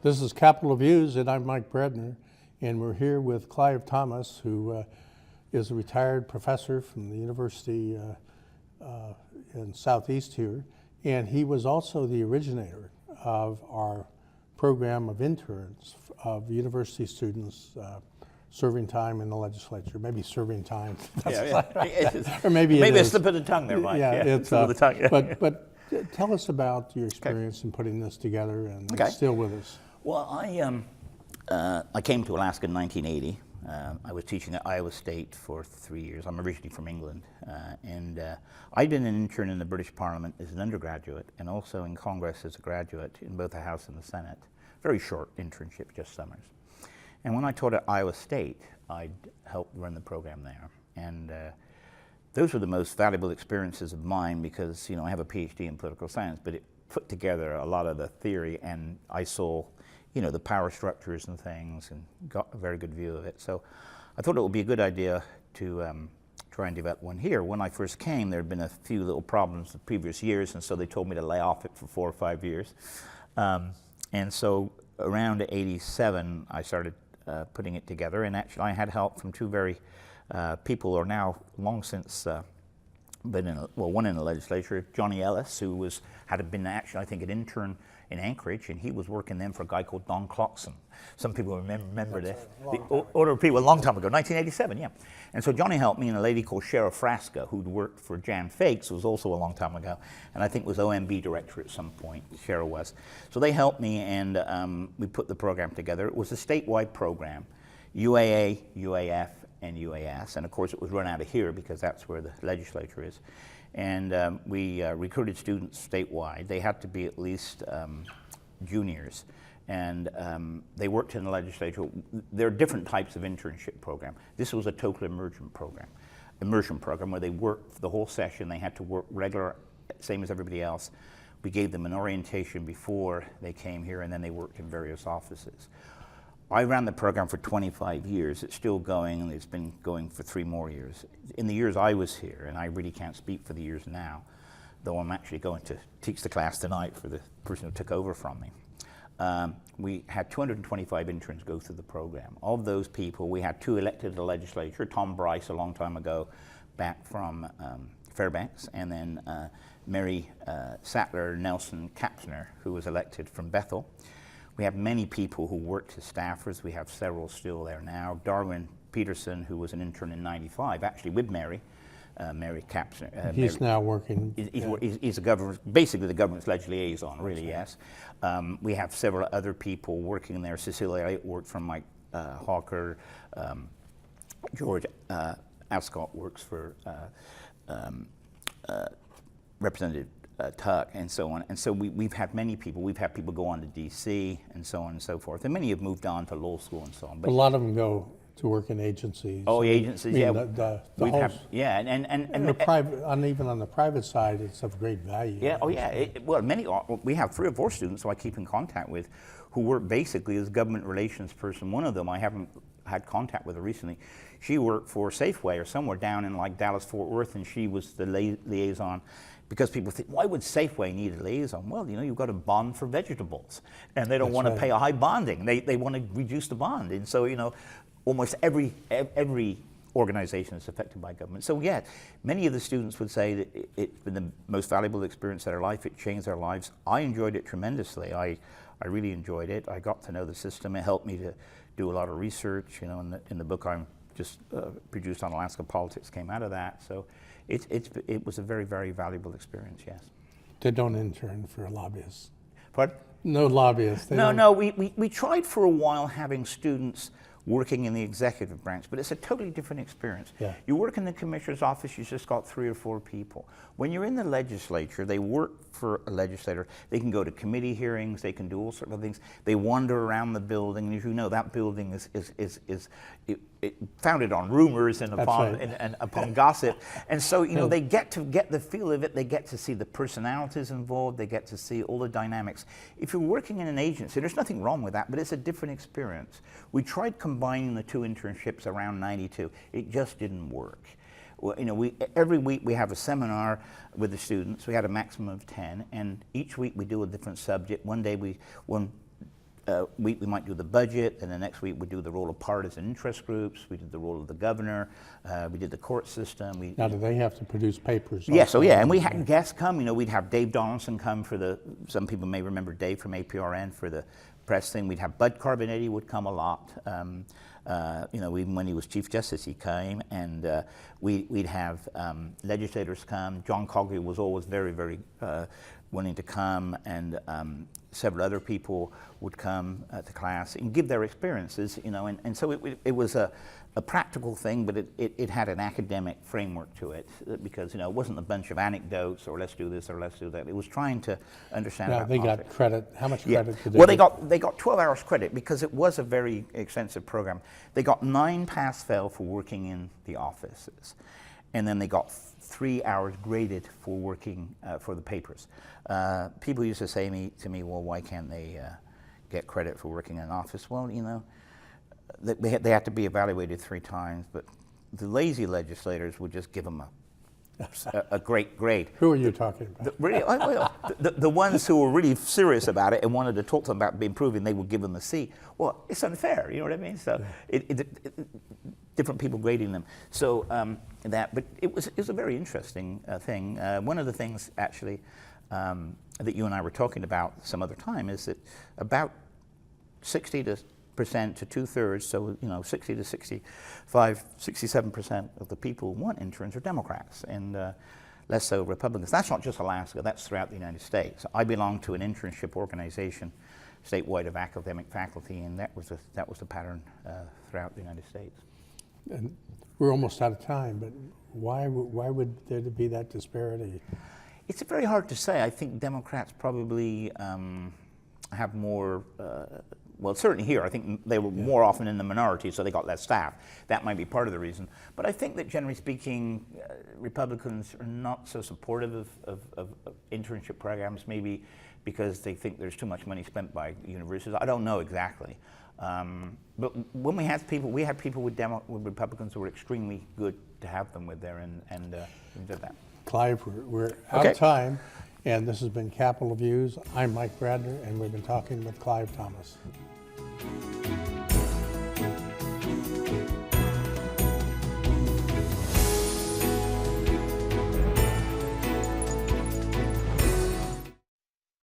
This is Capital Views, and I'm Mike Bredner, and we're here with Clive Thomas, who is a retired professor from the university in Southeast here, and he was also the originator of our program of interns of university students serving time in the legislature, maybe serving time. Or maybe a slip of the tongue there, Mike. Yeah, it's slip of the tongue. Yeah. But tell us about your experience in putting this together, and it's still with us. Well, I came to Alaska in 1980. I was teaching at Iowa State for 3 years. I'm originally from England, and I'd been an intern in the British Parliament as an undergraduate, and also in Congress as a graduate in both the House and the Senate. Very short internship, just summers. And when I taught at Iowa State, I'd helped run the program there, and those were the most valuable experiences of mine because, you know, I have a PhD in political science, but it put together a lot of the theory, and I saw, you know, the power structures and things, and got a very good view of it. So I thought it would be a good idea to try and develop one here. When I first came, there had been a few little problems the previous years, and so they told me to lay off it for 4 or 5 years. And so around '87, I started putting it together, and actually I had help from two very people who are now long since been in, one in the legislature, Johnny Ellis, who had been actually, I think, an intern in Anchorage, and he was working then for a guy called Don Clarkson. Some people remember this. The older people, a long time ago, 1987, yeah. And so Johnny helped me, and a lady called Cheryl Frasca, who'd worked for Jan Fakes, was also a long time ago, and I think was OMB director at some point, Cheryl was. So they helped me, and we put the program together. It was a statewide program, UAA, UAF, and UAS, and of course it was run out of here because that's where the legislature is. And we recruited students statewide. They had to be at least juniors, and they worked in the legislature. There are different types of internship program. This was a total immersion program where they worked the whole session. They had to work regular, same as everybody else. We gave them an orientation before they came here, and then they worked in various offices. I ran the program for 25 years. It's still going, and it's been going for 3 more years. In the years I was here, and I really can't speak for the years now, though I'm actually going to teach the class tonight for the person who took over from me. We had 225 interns go through the program. Of those people, we had 2 elected to the legislature, Tom Bryce a long time ago, back from Fairbanks, and then Mary Sattler Nelson Kapsner, who was elected from Bethel. We have many people who worked as staffers. We have several still there now. Darwin Peterson, who was an intern in '95, actually with Mary Kapsner. He's now working. He's a government, basically the government's liaison, really, yes. We have several other people working there. Cecilia Elliott worked from Mike Hawker. George Ascot works for Representative Tuck, and so on. And so we've had many people. We've had people go on to D.C. and so on and so forth. And many have moved on to law school and so on. But a lot of them go to work in agencies. Oh, agencies, yeah. And the private, even on the private side, it's of great value. Yeah, oh yeah. We have 3 or 4 students who I keep in contact with who work basically as government relations person. One of them I haven't had contact with her recently. She worked for Safeway or somewhere down in like Dallas, Fort Worth, and she was the liaison. Because people think, why would Safeway need a liaison? Well, you know, you've got to bond for vegetables, and they don't want to pay a high bonding. They want to reduce the bond, and so, you know, almost every organization is affected by government. So yeah, many of the students would say that it's been the most valuable experience of their life. It changed their lives. I enjoyed it tremendously. I really enjoyed it. I got to know the system. It helped me to do a lot of research. You know, in the book I'm just produced on Alaska politics came out of that. So it was a very, very valuable experience, yes. They don't intern for lobbyists. Pardon? No lobbyists. No, we tried for a while having students working in the executive branch, but it's a totally different experience. Yeah. You work in the commissioner's office, you just got 3 or 4 people. When you're in the legislature, they work for a legislator. They can go to committee hearings, they can do all sorts of things. They wander around the building, and as you know, that building is founded on rumors and upon gossip. And so, you know, they get the feel of it, they get to see the personalities involved, they get to see all the dynamics. If you're working in an agency, there's nothing wrong with that, but it's a different experience. We tried combining the 2 internships around '92. It just didn't work. Well, you know, every week we have a seminar with the students. We had a maximum of 10, and each week we do a different subject. One we might do the budget, and the next week we'd do the role of partisan interest groups. We did the role of the governor. We did the court system. Now, do they have to produce papers? Yes, so yeah, and we had guests come. You know, we'd have Dave Donaldson come for some people may remember Dave from APRN for the press thing. We'd have Bud Carbonetti would come a lot. You know, even when he was Chief Justice, he came, and we'd have legislators come. John Cogley was always very, very wanting to come, and several other people would come to class and give their experiences, you know, and so it was a practical thing, but it had an academic framework to it, because, you know, it wasn't a bunch of anecdotes or let's do this or let's do that. It was trying to understand. Now, they got credit. How much credit did they Well, get? they got 12 hours credit because it was a very extensive program. They got 9 pass-fail for working in the offices, and then they got 3 hours graded for working for the papers. People used to say to me, well, why can't they get credit for working in an office? Well, you know, they had to be evaluated 3 times, but the lazy legislators would just give them a great grade. Who are you talking about? The ones who were really serious about it and wanted to talk to them about improving, they would give them a C. Well, it's unfair, you know what I mean? So different people grading them. So but it was a very interesting thing. One of the things actually that you and I were talking about some other time is that about 60% to 2/3, so, you know, 60 to 65, 67% of the people who want interns are Democrats, and less so Republicans. That's not just Alaska, that's throughout the United States. I belong to an internship organization statewide of academic faculty, and that was the pattern throughout the United States. And we're almost out of time, but why would there be that disparity? It's very hard to say. I think Democrats probably have more, well, certainly here, I think they were more often in the minority, so they got less staff. That might be part of the reason. But I think that generally speaking, Republicans are not so supportive of internship programs, maybe because they think there's too much money spent by universities. I don't know exactly. But when we had people with Republicans who were extremely good to have them with there, and we did that. Clive, we're out of time, and this has been Capital Views. I'm Mike Bradner, and we've been talking with Clive Thomas.